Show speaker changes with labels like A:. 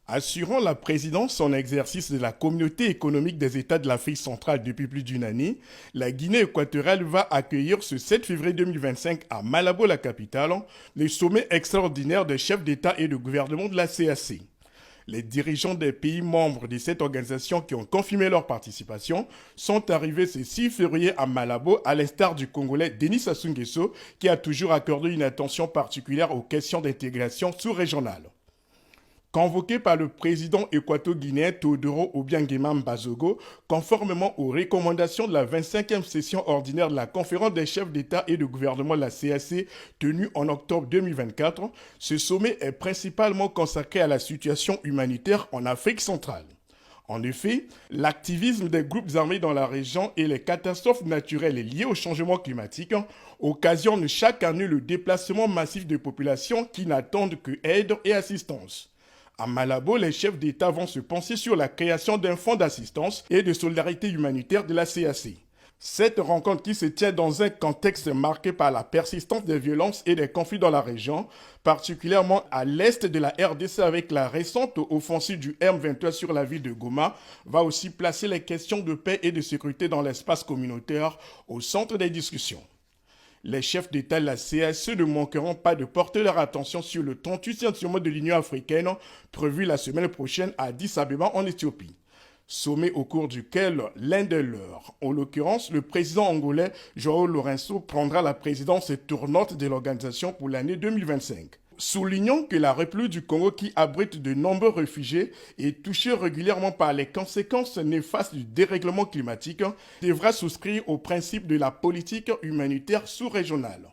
A: Assurant la présidence en exercice de la Communauté économique des États de l'Afrique centrale depuis plus d'une année, la Guinée équatoriale va accueillir ce 7 février 2025 à Malabo, la capitale, le sommet extraordinaire des chefs d'État et de gouvernement de la CAC. Les dirigeants des pays membres de cette organisation qui ont confirmé leur participation sont arrivés ce 6 février à Malabo, à l'instar du Congolais Denis Sassou Nguesso, qui a toujours accordé une attention particulière aux questions d'intégration sous-régionale. Convoqué par le président équato-guinéen Teodoro Obiangema Mbazogo, conformément aux recommandations de la 25e session ordinaire de la conférence des chefs d'État et de gouvernement de la CAC tenue en octobre 2024, ce sommet est principalement consacré à la situation humanitaire en Afrique centrale. En effet, l'activisme des groupes armés dans la région et les catastrophes naturelles liées au changement climatique occasionnent chaque année le déplacement massif de populations qui n'attendent que aide et assistance. À Malabo, les chefs d'État vont se pencher sur la création d'un fonds d'assistance et de solidarité humanitaire de la CAC. Cette rencontre qui se tient dans un contexte marqué par la persistance des violences et des conflits dans la région, particulièrement à l'est de la RDC avec la récente offensive du M23 sur la ville de Goma, va aussi placer les questions de paix et de sécurité dans l'espace communautaire au centre des discussions. Les chefs d'État de la CAC ne manqueront pas de porter leur attention sur le 38e sommet de l'Union africaine prévu la semaine prochaine à Addis Abeba en Éthiopie. Sommet au cours duquel l'un de leurs, en l'occurrence le président angolais João Lourenço, prendra la présidence tournante de l'organisation pour l'année 2025. Soulignons que la République du Congo, qui abrite de nombreux réfugiés et touchée régulièrement par les conséquences néfastes du dérèglement climatique, devra souscrire au principe de la politique humanitaire sous-régionale.